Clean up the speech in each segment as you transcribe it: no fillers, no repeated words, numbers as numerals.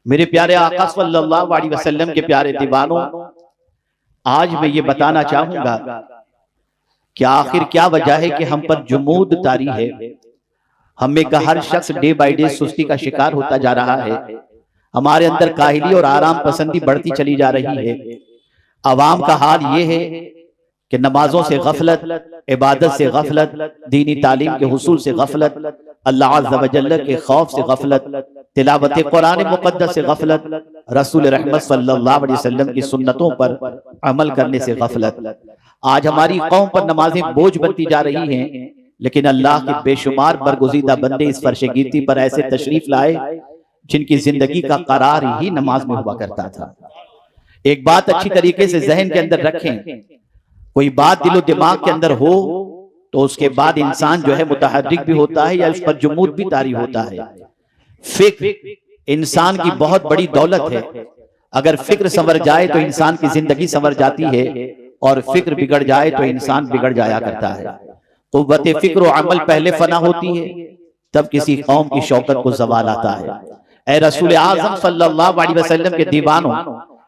मेरे प्यारे आका सल्लल्लाहु अलैहि वसल्लम के प्यारे दीवानों, आज मैं ये बताना चाहूंगा कि आखिर क्या वजह है कि हम पर जुमूद तारी है। हमें का हर शख्स डे बाय डे सुस्ती का शिकार होता जा रहा है। हमारे अंदर काहिली और आराम पसंदी बढ़ती चली जा रही है। अवाम का हाल ये है कि नमाजों से गफलत, इबादत से गफलत, दीनी तालीम के हुसूल से गफलत, अल्लाह अज़्ज़ व जल्ल के खौफ से गफलत, तिलावत कुरान मुक़द्दस से गफलत, रसूल रहमत सल्लल्लाहु अलैहि वसल्लम की सुन्नतों पर अमल करने से गफलत। आज हमारी कौम पर नमाजें बोझ बनती जा रही हैं, लेकिन अल्लाह के बेशुमार बरगुज़ीदा बंदे इस फर्श गिरती पर ऐसे तशरीफ लाए जिनकी जिंदगी का करार ही नमाज में हुआ करता था। एक बात अच्छी तरीके से जहन के अंदर रखें, कोई बात दिलो दिमाग के अंदर हो तो उसके बाद इंसान जो है मुतहर्रिक भी होता है या उस पर जुमूद भी तारी होता है। फिक्र इंसान की बहुत बड़ी दौलत है। अगर फिक्र संवर जाए तो इंसान की जिंदगी संवर जाती है, और फिक्र बिगड़ जाए तो इंसान बिगड़ जाया करता है। कुव्वत फिक्र और अमल पहले फना होती है, तब किसी कौम की शौकत को ज़वाल आता है। ए रसूल आज़म सल्लल्लाहु अलैहि वसल्लम के दीवानों,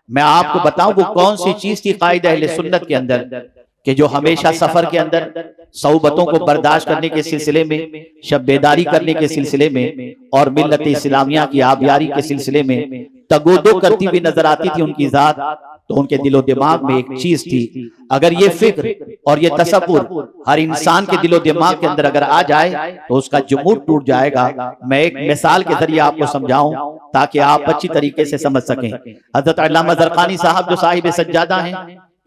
मैं आपको बताऊं वो कौन सी चीज थी कायदा अहले सुन्नत के अंदर कि जो हमेशा सफर के अंदर सौबतों को बर्दाश्त करने के सिलसिले में, शब बेदारी करने के सिलसिले में और मिल्लत इस्लामिया की आबियारी के सिलसिले में तगोदो करती हुई नजर आती थी उनकी जात। तो उनके दिलो दिमाग में एक चीज थी, अगर ये फिक्र और ये तसव्वुर हर इंसान के दिलो दिमाग के अंदर अगर आ जाए तो उसका जुमूद टूट जाएगा। मैं एक मिसाल के जरिए आपको समझाऊं ताकि आप अच्छी तरीके से समझ सकें। हजरत अल्लामा ज़रक़ानी साहब जो साहिब सज्जादा हैं,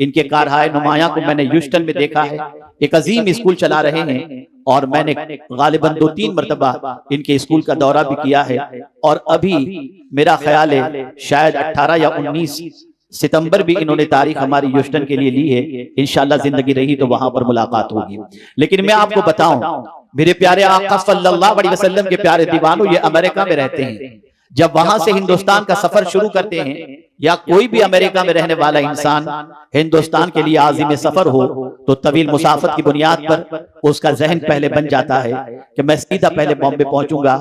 इनके कारहाय नुमाया को मैंने ह्यूस्टन में देखा है। एक अजीम स्कूल चला रहे हैं और मैंने गालिबन 2-3 मरतबा इनके स्कूल का दौरा भी किया है। और अभी मेरा ख्याल है शायद 18 या 19 सितंबर भी इन्होंने तारीख हमारी ह्यूस्टन के लिए ली है। इंशाल्लाह जिंदगी रही तो वहां पर मुलाकात होगी। लेकिन मैं आपको बताऊं, मेरे प्यारे आका सल्लल्लाहु अलैहि वसल्लम के प्यारे दीवानों, ये अमेरिका में रहते हैं। जब वहां से हिंदुस्तान का सफर शुरू करते हैं, या कोई भी अमेरिका में रहने वाला इंसान हिंदुस्तान के लिए आज़िम सफर हो, तो तवील मुसाफत की बुनियाद पर उसका जहन पहले बन जाता है कि मैं सीधा पहले बॉम्बे पहुंचूंगा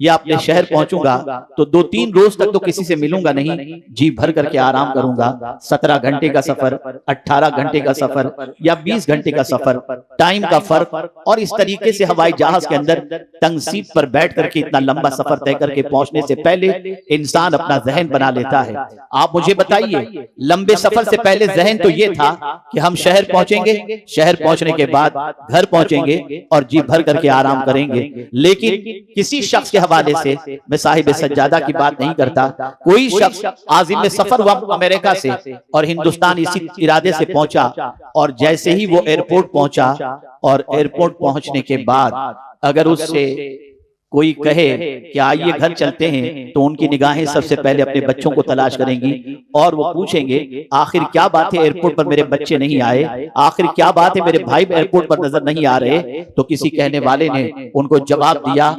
या अपने शहर पहुंचूंगा तो 2-3 रोज तक तो किसी से मिलूंगा नहीं, जी भर करके आराम करूंगा। 17 घंटे का सफर, 18 घंटे का सफर या 20 घंटे का सफर, टाइम का फर्क, और इस तरीके से हवाई जहाज के अंदर तंग सीट पर बैठ करके इतना लंबा सफर तय करके पहुंचने से पहले इंसान अपना जहन बना लेता है। आप मुझे बताइए, लंबे सफर से पहले जहन तो ये था कि हम शहर पहुंचेंगे, शहर पहुंचने के बाद घर पहुंचेंगे और जी भर करके आराम करेंगे। लेकिन किसी शख्स के हवाले से, मैं साहिब सज्जादा की बात नहीं करता, कोई शख्स आज़िम सफर हुआ अमेरिका से और हिंदुस्तान इसी इरादे से पहुंचा, और जैसे ही वो एयरपोर्ट पहुंचा और एयरपोर्ट पहुंचने के बाद अगर उससे कोई कहे कि आइए घर चलते हैं, तो उनकी निगाहें सबसे पहले अपने बच्चों को तलाश करेंगी और वो पूछेंगे आखिर क्या बात है एयरपोर्ट पर मेरे बच्चे नहीं आए, आखिर क्या बात है मेरे भाई एयरपोर्ट पर नजर नहीं आ रहे। तो किसी कहने वाले ने उनको जवाब दिया,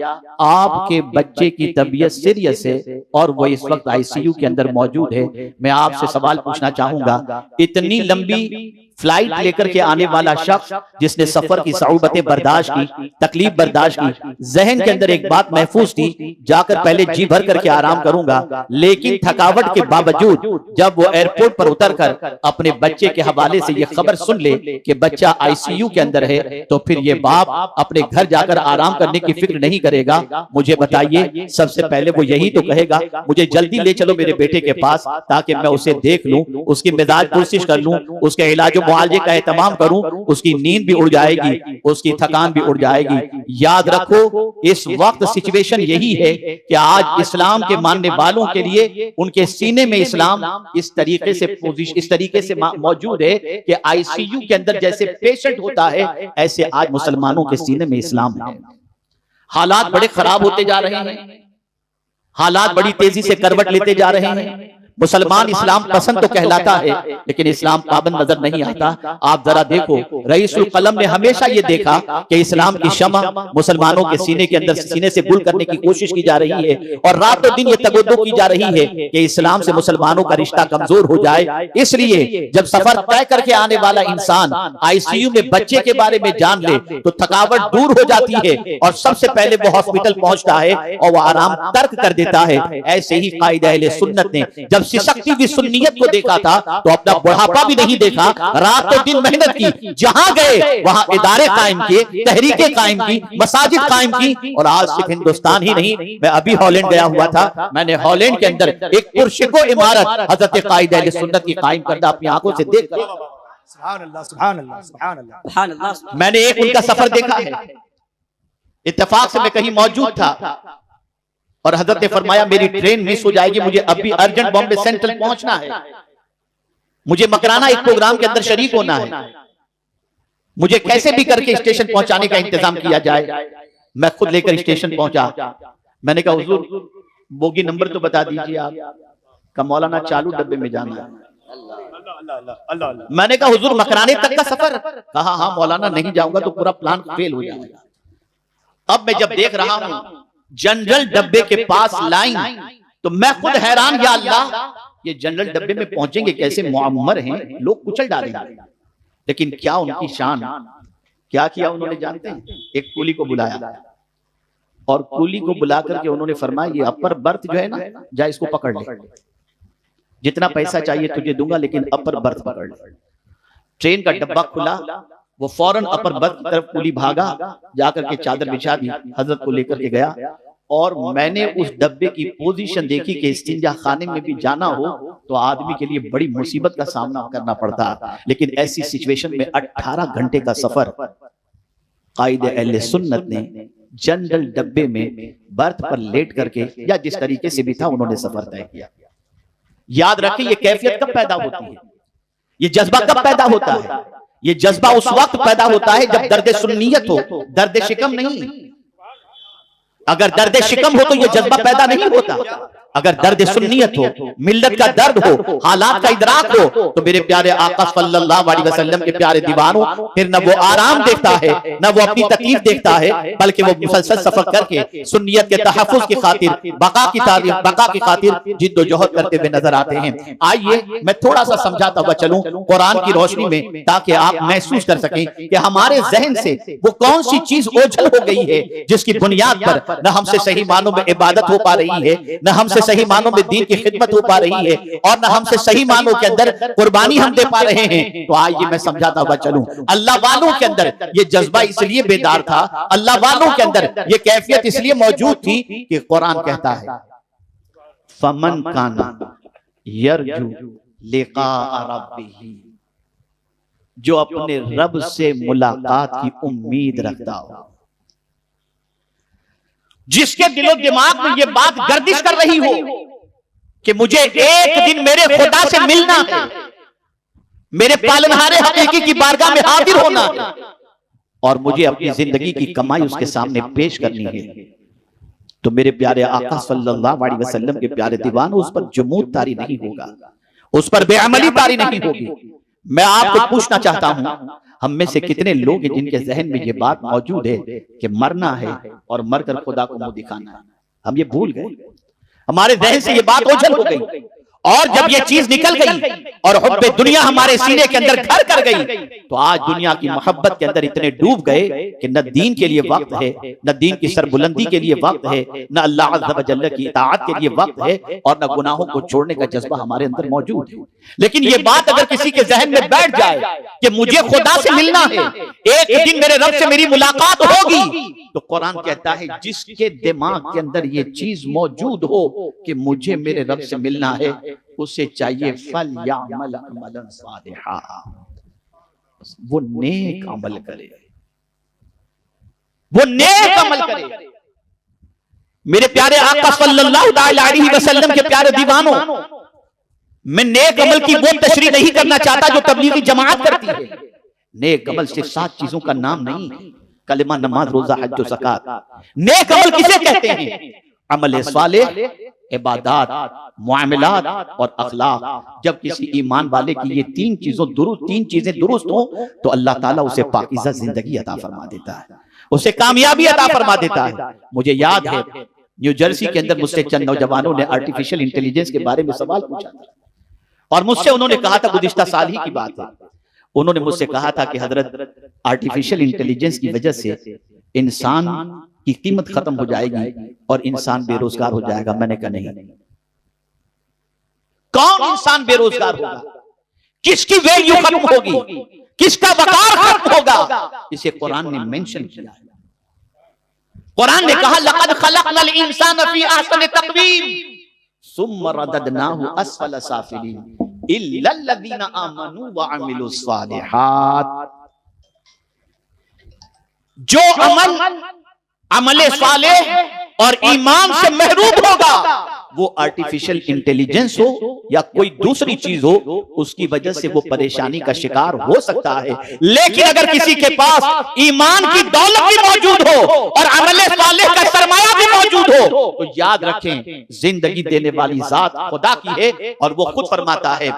आपके बच्चे की तबीयत सीरियस है और वो इस वक्त आईसीयू के अंदर मौजूद है। मैं आपसे सवाल पूछना चाहूंगा, इतनी लंबी फ्लाइट लेकर के आने वाला शख्स जिसने सफर की सऊबतें बर्दाश्त की, तकलीफ बर्दाश्त की, जहन के अंदर एक बात महफूज थी, जाकर पहले जी भर करके आराम करूंगा। लेकिन थकावट के बावजूद जब वो एयरपोर्ट पर उतरकर अपने बच्चे के हवाले से ये खबर सुन ले कि बच्चा आईसीयू के अंदर है, तो फिर ये बाप अपने घर जाकर आराम करने की फिक्र नहीं करेगा। मुझे बताइए, सबसे पहले वो यही तो कहेगा, मुझे जल्दी ले चलो मेरे बेटे के पास ताकि मैं उसे देख लूं, उसकी मिजाज कोशिश कर लूं, उसके इलाज मुआलजे का एहतमाम करूं, उसकी नींद भी उड़ जाएगी, उसकी थकान भी उड़ जाएगी। याद रखो, इस वक्त सिचुएशन यही है कि आज इस्लाम के मानने वालों के लिए उनके सीने में इस्लाम इस तरीके से मौजूद है कि आईसीयू के अंदर जैसे पेशेंट होता है, ऐसे आज मुसलमानों के सीने में इस्लाम है। हालात बड़े खराब होते जा रहे हैं, हालात बड़ी तेजी से करवट लेते जा रहे हैं। मुसलमान इस्लाम पसंद तो कहलाता है लेकिन इस्लाम पाबंद नजर नहीं आता। आप जरा देखो, रईसुल कलम ने हमेशा ये देखा कि इस्लाम की शमा मुसलमानों के सीने के अंदर सीने से गुल करने की कोशिश की जा रही है और रातों दिन ये तगोदो की जा रही है कि इस्लाम से मुसलमानों का रिश्ता कमजोर हो जाए। इसलिए जब सफर तय करके आने वाला इंसान आईसीयू में बच्चे के बारे में जान ले तो थकावट दूर हो जाती है और सबसे पहले वो हॉस्पिटल पहुंचता है और वो आराम तर्क कर देता है। ऐसे ही कायदे अहले सुन्नत ने जब सिसकती हुई सुन्नियत को देखा था तो अपना बुढ़ापा भी नहीं देखा, रातों दिन मेहनत की, जहां गए वहां इदारे कायम किए, तहरीकें कायम की, मसाजिद कायम की। और आज सिर्फ हिंदुस्तान ही नहीं, मैं अभी हॉलैंड गया हुआ था, मैंने हॉलैंड के अंदर एक पुरशिको इमारत हजरत कायदे अहले सुन्नत की कायम करना अपनी आंखों से देख कर, सुभान अल्लाह, सुभान अल्लाह, सुभान अल्लाह, सुभान अल्लाह। मैंने एक उनका सफर देखा है, इत्तेफाक से मैं कहीं मौजूद था और हजरत ने फरमाया मेरी ट्रेन मिस हो जाएगी, मुझे अभी अर्जेंट बॉम्बे सेंट्रल पहुंचना है, मुझे मकराना एक प्रोग्राम के अंदर शरीक होना है, मुझे कैसे भी करके स्टेशन पहुंचाने का इंतजाम किया जाए। मैं खुद लेकर स्टेशन पहुंचा। मैंने कहा हुजूर बोगी नंबर तो बता दीजिए आप। का मौलाना चालू डब्बे में जाना है। मैंने कहा हुजूर मकराने तक का सफर? कहा हाँ मौलाना, नहीं जाऊंगा तो पूरा प्लान फेल हो जाएगा। अब मैं जब देख रहा हूं जनरल डब्बे के पास लाइन, तो मैं खुद हैरान, या अल्लाह ये जनरल डब्बे में पहुंचेंगे कैसे, मुअम्मर हैं, लोग कुचल डालेंगे। लेकिन क्या उनकी शान, क्या किया उन्होंने जानते हैं? एक कुली को बुलाया और कुली को बुला करके उन्होंने फरमाया ये अपर बर्थ जो है ना, जा इसको पकड़ ले, जितना पैसा चाहिए तुझे दूंगा लेकिन अपर बर्थ पकड़ ले। ट्रेन का डब्बा खुला, वो फौरन अपर बर्थ की तरफ कुली भागा, जाकर के चादर बिछा दी, हजरत को लेकर के गया। और मैंने उस डब्बे की पोजीशन देखी कि इस्तिंजा खाने में भी जाना हो तो आदमी के लिए बड़ी मुसीबत का सामना करना पड़ता है। लेकिन ऐसी सिचुएशन में 18 घंटे का सफर कायदे अहले सुन्नत ने जनरल डब्बे में बर्थ पर लेट करके या जिस तरीके से भी था उन्होंने सफर तय किया। याद रखें ये कैफियत कब पैदा होती है, ये जज्बा कब पैदा होता है? ये जज्बा उस वक्त पैदा होता है जब दर्द सुन्नियत हो, दर्द शिकम नहीं। अगर दर्द शिकम हो तो ये जज्बा पैदा नहीं होता। अगर दर्द सुन्नियत हो, मिल्लत का दर्द हो, हालात का इदराक हो, तो मेरे प्यारे आका सल्लल्लाहु अलैहि वसल्लम के प्यारे दीवानों, फिर न वो आराम देखता है न वो अपनी तकलीफ देखता है, बल्कि वो मुसलसल सफर करके सुन्नियत के तहफ्फुज़ की खातिर, बका की खातिर जिद्दोजहद करते हुए नजर आते हैं। आइए मैं थोड़ा सा समझाता हुआ चलूं कुरान की रोशनी में, ताकि आप महसूस कर सकें कि हमारे जहन से वो कौन सी चीज ओझल हो गई है जिसकी बुनियाद पर न हमसे सही मानों में इबादत हो पा रही है, न हमसे सही मानों में दीन की खिदमत हो पा रही है, और न हमसे सही मानों के अंदर कुर्बानी हम दे पा रहे हैं। तो आइए मैं समझाता हुआ चलूं, अल्लाह वालों के अंदर ये जज्बा इसलिए बेदार था, अल्लाह वालों के अंदर ये कैफियत इसलिए मौजूद थी कि कुरान कहता है फमन काना यरजू लिका रब्बिही, जो अपने रब से मुलाकात की उम्मीद रखता हो, जिसके दिलो दिमाग में ये बात गर्दिश कर रही हो कि मुझे एक दिन मेरे खुदा से मिलना है, मेरे पालनहारे हकीकी की बारगाह में हाजिर होना है और मुझे अपनी जिंदगी की कमाई उसके सामने पेश करनी है, तो मेरे प्यारे आका सल्लल्लाहु अलैहि वसल्लम के प्यारे दीवान, उस पर जुमूद तारी नहीं होगा, उस पर बेअमली तारी नहीं होगी। मैं आपको पूछना चाहता हूं, हम में से कितने लोग हैं जिनके जहन में ये बात मौजूद है कि मरना है और मरकर खुदा को मुंह दिखाना है? हम ये भूल गए, हमारे जहन से ये बात ओझल हो गई। और जब ये चीज निकल गई और हुब्बे दुनिया हमारे सीने के अंदर घर कर गई, तो आज दुनिया की मोहब्बत के अंदर इतने डूब गए कि न दीन के लिए वक्त है, न दीन की सरबुलंदी के लिए वक्त है, न अल्लाह अज़्ज़ व जल्ल की इताअत के लिए वक्त है, और न गुनाहों को छोड़ने का जज्बा हमारे अंदर मौजूद है। लेकिन ये बात अगर किसी के जहन में बैठ जाए कि मुझे खुदा से मिलना है, एक दिन मेरे रब से मेरी मुलाकात होगी, तो कुरान कहता है जिसके दिमाग के अंदर ये चीज मौजूद हो कि मुझे मेरे रब से मिलना है, उसे चाहिए फल यामल अमलन सालिहा, वो नेक अमल करे, वो नेक अमल करे। मेरे प्यारे आका सल्लल्लाहु अलैहि वसल्लम के प्यारे दीवानों, मैं नेक अमल की वो तशरीह नहीं करना चाहता जो तबलीगी जमात करती है। नेक अमल से 7 चीजों का नाम नहीं, कलिमा, नमाज, रोजा, हज, ज़कात। नेक अमल किसे कहते हैं? अमल सालेह, इबादत, मुआमलात और अखलाक। जब किसी ईमान वाले की ये तीन चीजें दुरुस्त हो तो अल्लाह ताला उसे पाकीज़ा जिंदगी अता फरमा देता है, उसे कामयाबी अता फरमा देता है। मुझे याद है न्यू जर्सी के अंदर मुझसे चंद नौजवानों ने आर्टिफिशियल इंटेलिजेंस के बारे में सवाल पूछा था और मुझसे उन्होंने कहा था, गुज़िश्ता साल ही की बात है, उन्होंने मुझसे कहा था कि हजरत आर्टिफिशियल इंटेलिजेंस की वजह से इंसान की कीमत खत्म हो जाएगी और इंसान बेरोजगार हो जाएगा। मैंने कहा नहीं, कौन इंसान बेरोजगार होगा, किसकी वैल्यू खत्म होगी, किसका वकार खत्म होगा, इसे कुरान ने मेंशन किया है। कुरान ने कहा लक़द खलक़नल इंसान फी अहसनि तक़वीम सुम्मा रददनाहु अस्फल साफिलीन इल्ला लल्लज़ीना आमनू व अमिलुस सालिहात। जो अमले सालेह और ईमान से महरूम होगा, वो आर्टिफिशियल इंटेलिजेंस हो या कोई दूसरी चीज हो, उसकी वजह से वो परेशानी का शिकार हो सकता है। लेकिन अगर किसी के पास ईमान की दौलत भी मौजूद हो और अमले सालेह का सरमाया भी मौजूद हो, तो याद रखें जिंदगी देने वाली जात खुदा की है और वो खुद फरमाता है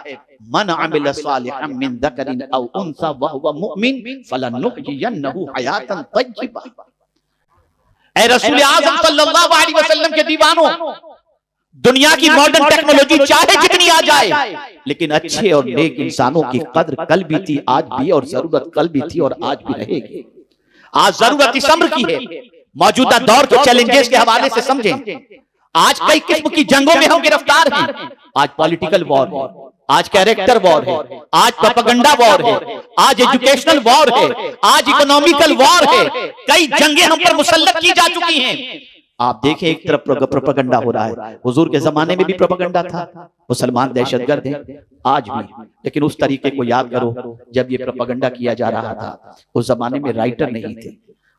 मन अमिल सालिहन मिन ज़करिन औ उन्सा व हुवा मुमिन फलनुहयिन्नहु हयातन तय्यिबा। ऐ रसूल आज़म सल्लल्लाहु अलैहि वसल्लम के दीवानों, दुनिया की मॉडर्न टेक्नोलॉजी चाहे जितनी आ जाए, लेकिन अच्छे और नेक इंसानों की कद्र कल भी थी, आज भी, और जरूरत कल भी थी और आज भी रहेगी। आज जरूरत इस अम्र की है, मौजूदा दौर के चैलेंजेस के हवाले से समझें। आज कई किस्म की जंगों में हम गिरफ्तार हैं। आज पॉलिटिकल वॉर है, आज कैरेक्टर वॉर है, आज प्रोपेगेंडा वॉर है, आज एजुकेशनल वॉर है, आज इकोनॉमिकल वॉर है। कई जंगें हम पर मुसल्लत की जा चुकी हैं। आप देखें, एक तरफ प्रोपेगेंडा हो रहा है, हुजूर के जमाने में भी प्रोपेगेंडा था, मुसलमान दहशतगर्द हैं, आज भी। लेकिन उस तरीके को याद करो, जब ये प्रोपेगेंडा किया जा रहा था, उस जमाने में राइटर नहीं थे,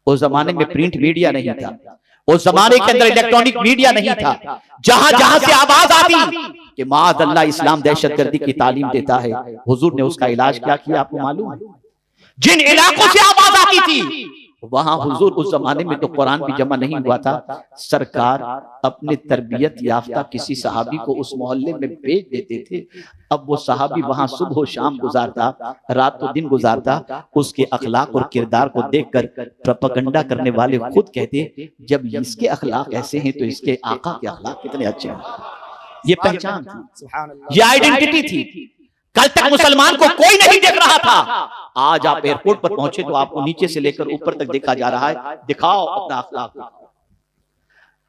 उस जमाने में प्रिंट मीडिया नहीं था, उस जमाने के अंदर इलेक्ट्रॉनिक मीडिया नहीं था। जहां जहां से आवाज आती कि माअज़ल्लाह इस्लाम दहशतगर्दी की तालीम देता है, हुजूर ने उसका इलाज क्या किया आपको मालूम है? जिन इलाकों से आवाज आती थी वहां हुजूर, उस जमाने में तो कुरान भी जमा नहीं हुआ था, सरकार अपने तरबियत याफ्ता किसी सहाबी को उस मोहल्ले में भेज देते थे। अब वो सहाबी वहां सुबह शाम गुजारता, रात तो दिन गुजारता, उसके अखलाक और किरदार को देखकर प्रोपेगेंडा करने वाले खुद कहते जब इसके अखलाक ऐसे हैं तो इसके आका के अखलाक कितने अच्छे हैं। ये पहचान थी, ये आइडेंटिटी थी। कल तक मुसलमान को कोई नहीं देख रहा था, आज आप एयरपोर्ट पर पहुंचे तो आपको नीचे से लेकर ऊपर तक देखा जा रहा है। दिखाओ अपना अखलाक,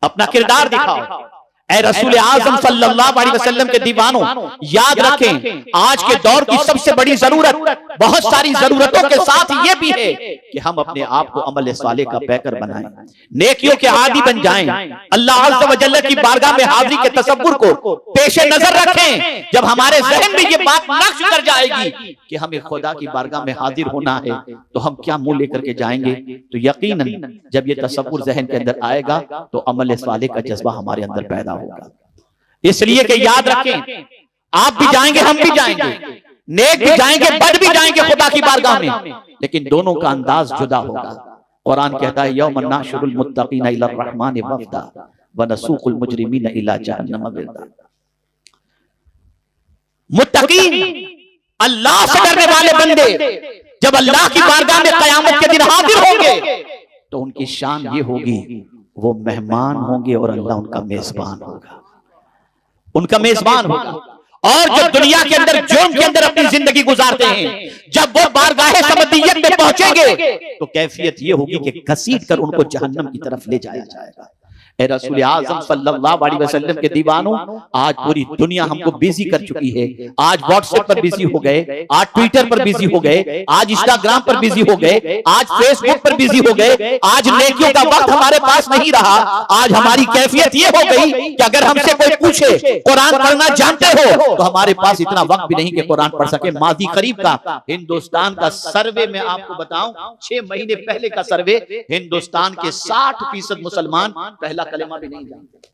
अपना किरदार दिखाओ। ऐ रसूल आज़म सल्लल्लाहु अलैहि वसल्लम के दीवानों, याद रखें आज के दौर की सबसे बड़ी जरूरत, बहुत सारी जरूरतों के साथ ये भी है कि हम अपने आप को अमल सालेह का पैकर बनाएं, नेकियों के आदी बन जाएं, अल्लाह अज़्ज़ व जल्ल की बारगाह में हाजिरी के तसव्वुर को पेशे नजर रखें। जब हमारे ज़हन में ये बात नक्श कर जाएगी कि हमें खुदा की बारगाह में हाजिर होना है तो हम क्या मुंह लेकर के जाएंगे, तो यकीनन जब ये तसव्वुर ज़हन के अंदर आएगा तो अमल सालेह का जज्बा हमारे अंदर पैदा होगा। इसलिए कि याद रखें, आप भी जाएंगे, हम भी जाएंगे, नेक भी जाएंगे, बद भी जाएंगे खुदा की बारगाह में, लेकिन दोनों का अंदाज जुदा होगा। कुरान कहता है यौम नहशुरुल मुत्तकीना इला रहमान वफ्दा व नसूकुल मुजरिमीना इला जहन्नम विर्दा। मुत्तकीन अल्लाह से डरने वाले बंदे जब अल्लाह की बारगाह में क़यामत के दिन हाजिर होंगे तो उनकी शान ये होगी, वो मेहमान होंगे और अल्लाह उनका मेजबान होगा, उनका मेजबान होगा। और जब दुनिया के अंदर जोम के अंदर अपनी जिंदगी गुजारते हैं, जब वो बारगाहे समदियत में पहुंचेंगे तो कैफियत ये होगी कि घसीट कर उनको जहन्नम की तरफ ले जाया जाएगा। ए रसूल आज़म सल्लल्लाहु अलैहि वसल्लम के दीवानों, आज पूरी दुनिया हमको बिजी कर चुकी है। आज व्हाट्सएप पर बिजी हो गए, आज ट्विटर पर बिजी हो गए, आज इंस्टाग्राम पर बिजी हो गए, आज फेसबुक पर बिजी हो गए। आज नेकियों का वक्त हमारे पास नहीं रहा। आज हमारी कैफियत ये हो गई कि अगर हमसे कोई पूछे कुरान पढ़ना जानते हो तो हमारे पास इतना वक्त भी नहीं कि कुरान पढ़ सके। माजी करीब का हिंदुस्तान का सर्वे में आपको बताऊं, 6 महीने पहले का सर्वे, हिंदुस्तान के 60% मुसलमान पहला कलेमा भी नहीं जानते,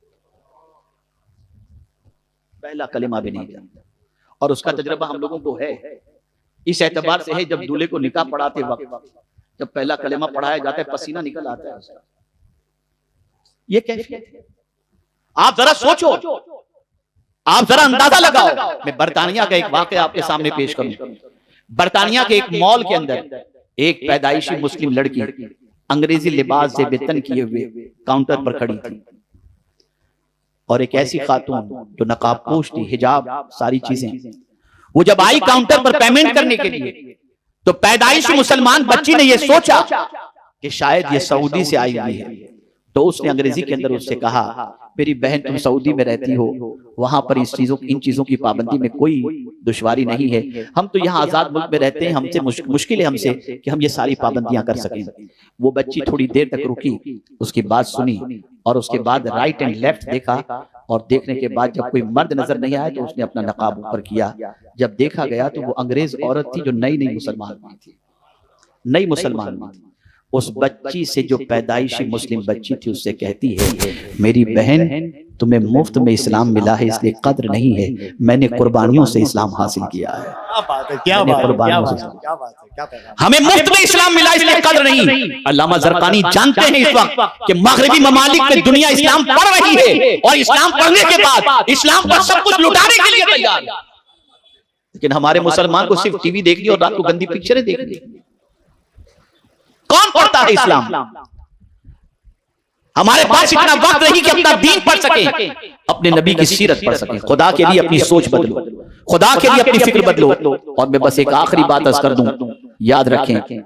पहला कलेमा भी नहीं जानते। और उसका तजर्बा हम लोगों को है, इस एतबार से है जब दूल्हे को निकाह पढ़ाते वक्त जब पहला कलेमा पढ़ाया जाता है पसीना निकल आता है उसका। ये कैफियत है। आप जरा सोचो, आप जरा अंदाजा लगाओ। मैं बरतानिया का एक वाकया आपके सामने पेश करूं। बरतानिया के एक मॉल के अंदर एक पैदाइशी मुस्लिम लड़की अंग्रेजी लिबास से बेतन किए हुए काउंटर पर खड़ी थी, और एक ऐसी खातून जो नकाबपोश थी, हिजाब सारी चीजें, वो जब आई काउंटर पर पेमेंट करने के लिए, तो पैदाइशी मुसलमान बच्ची ने यह सोचा कि शायद ये सऊदी से आई हुई है। तो उसने अंग्रेजी के अंदर उससे कहा, मेरी बहन तुम सऊदी में रहती हो, वहां पर इन चीजों की पाबंदी में कोई दुश्वारी नहीं है, हम तो यहाँ आजाद मुल्क में रहते हैं, हमसे मुश्किल है हमसे कि हम ये सारी पाबंदियां कर सकें। वो बच्ची थोड़ी देर तक रुकी, उसकी बात सुनी, और उसके बाद राइट एंड लेफ्ट देखा, और देखने के बाद जब कोई मर्द नजर नहीं आया तो उसने अपना नकाब ऊपर किया। जब देखा गया तो वो अंग्रेज औरत थी जो नई मुसलमान थी, नई मुसलमान थी। उस बच्ची से, जो पैदाइशी मुस्लिम बच्ची थी, उससे कहती है, मेरी बहन तुम्हें मुफ्त में इस्लाम मिला है इसलिए कद्र नहीं है, मैंने कुर्बानियों से इस्लाम हासिल किया है। क्या बात है, क्या बात है, क्या बात है, क्या बात है, क्या बात है। हमें मुफ्त में इस्लाम मिला इसलिए कद्र नहीं। अल्लामा ज़रक़ानी जानते हैं इस वक्त कि मगरिबी ममालिक में दुनिया इस्लाम पढ़ रही है, और इस्लाम पढ़ने के बाद इस्लाम पर सब कुछ लुटाने के लिए तैयार है, लेकिन हमारे मुसलमान को सिर्फ टीवी देखनी और रात को गंदी पिक्चरें देखनी। कौन पढ़ता है इस्लाम? हमारे पास इतना वक्त नहीं कि अपना दीन पढ़ सके, अपने नबी की सीरत पढ़ सके। खुदा के लिए अपनी सोच बदलो, खुदा के लिए अपनी फिक्र बदलो। और मैं बस एक आखिरी बात अर्ज कर दूं, याद रखें,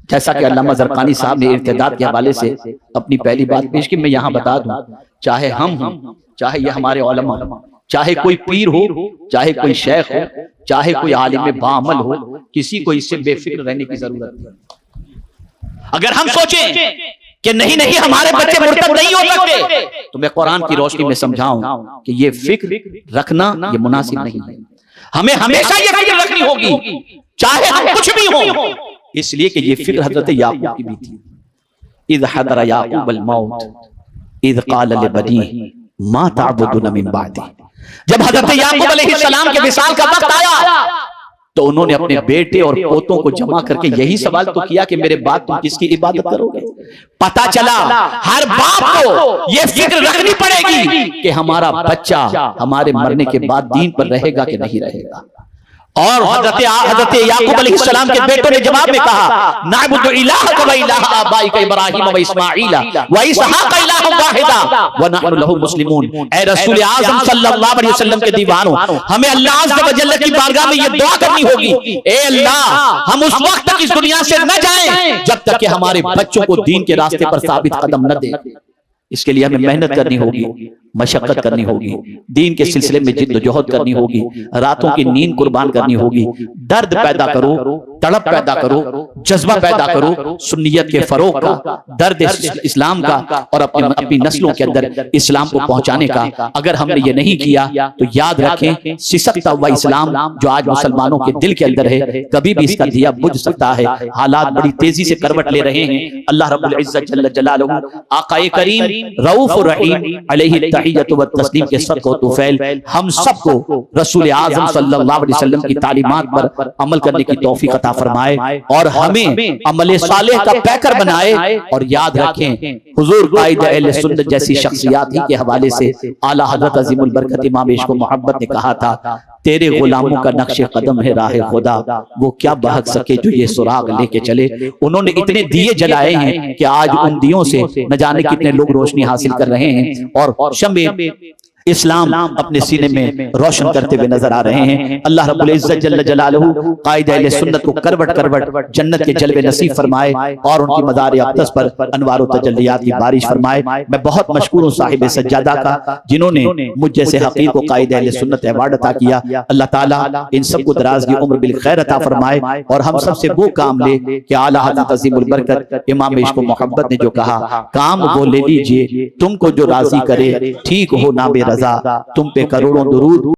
जैसा कि अल्लामा ज़रक़ानी साहब ने इर्तिदाद के हवाले से अपनी पहली बात पेश की, मैं यहां बता दूं, चाहे हम हों, चाहे ये हमारे उलमा, चाहे कोई पीर हो, चाहे कोई शेख हो, चाहे कोई आलिम बाअमल हो, किसी को इससे बेफिक्र रहने की जरूरत नहीं। अगर हम सोचें कि नहीं हमारे बच्चे मुर्तद नहीं हो सकते, तो मैं कुरान की रोशनी में समझाऊं कि ये फिक्र रखना ये मुनासिब नहीं है। हमें हमेशा ये फिक्र रखनी होगी, चाहे हम कुछ भी हो, इसलिए कि ये फिक्र हजरत याकूब की भी थी। इज़ हदर याकूब अल मौत इज़ क़ाल लिबनीहि मा तअबुदून मिन बादी। जब हजरत याकूब अलैहिस्सलाम के विसाल का वक्त आया, तो उन्होंने अपने बेटे और पोतों को जमा करके यही सवाल तो किया कि मेरे बाद तुम किसकी इबादत करोगे। पता चला हर बाप को यह फिक्र रखनी पड़ेगी कि हमारा बच्चा हमारे मरने के बाद दीन पर रहेगा कि नहीं रहेगा। और हजरत याकूब अलैहिस्सलाम के बेटों ने जवाब में कहा, नअबुदु इलाहक व इलाह आबाइका इब्राहीम व इस्माईल व इसहाक इलाहन वाहिदा व नहनु लहु मुस्लिमून। ए रसूल आज़म सल्लल्लाहु अलैहि वसल्लम के दीवानों, हमें अल्लाह अज़्ज़ व जल्ल की बारगाह में ये दुआ करनी होगी, ए अल्लाह हम उस वक्त तक इस दुनिया से न जाएं जब तक कि हमारे बच्चों को दीन के रास्ते पर साबित कदम न दें। इसके लिए हमें मेहनत करनी होगी, मशक्कत करनी होगी, दीन के सिलसिले में जिद्दोजहद करनी होगी, रातों की नींद कुर्बान करनी होगी, दर्द पैदा करो, तड़प पैदा करो, जज्बा पैदा करो सुन्नियत के फरोग का, दर्द इस्लाम का, और अपनी नस्लों के अंदर इस्लाम को पहुंचाने का। अगर हमने ये नहीं किया तो याद रखें, सिसकता हुआ इस्लाम जो आज मुसलमानों के दिल के अंदर है, कभी भी इसका दिया बुझ सकता है। हालात बड़ी तेजी से करवट ले रहे हैं। अल्लाह रब्बुल इज्जत जल्ल जलालहू आक़ाए करीम रऊफ़ुर रहीम अलैहि तहिय्यतु व तस्लीम के सदक़ व तुफ़ैल हम सबको रसूल आज़म सल्लल्लाहु अलैहि वसल्लम की तालीमात पर अमल करने की तौफीक अता फरमाए, और हमें अमल सालेह का पैकर बनाए। और याद रखें, हुजूर कायद अहले सुन्नत जैसी शख्सियत ही के हवाले से आला हज़रत अज़ीमुल बरकत इमाम इश्क़ व मोहब्बत ने कहा था, तेरे गुलामों का नक्शे कदम है राह खुदा, वो क्या बहक सके जो ये सुराग लेके चले। उन्होंने इतने दिए जलाए हैं कि आज उन दियों से न जाने कितने लोग रोशनी हासिल कर रहे हैं, और शम्मे इस्लाम अपने सीने में रोशन करते हुए नजर आ रहे हैं। अल्लाह रब्बुल इज्जत जल्ल जलालहू कायद अहले सुन्नत को करवट करवट जन्नत के जलवे नसीब फरमाए, और उनकी मज़ार अक़दस पर अनवार व तजल्लियात की बारिश फरमाए। मैं बहुत मशकूर हूँ साहिब सज्जादा का, जिन्होंने मुझ जैसे हक़ीर को कायद अहले सुन्नत अवार्ड अता किया। अल्लाह ताला इन सबको दराज की उम्र बिल खैर अता फरमाए, और हम सबसे वो काम ले कि आला हज़रत अज़ीमुल बरकत इमाम इश्क़ व मोहब्बत ने जो कहा, काम वो ले लीजिए तुमको जो राजी करे, ठीक हो ना बेरज़ा, तुम पे करोड़ों दुरूद।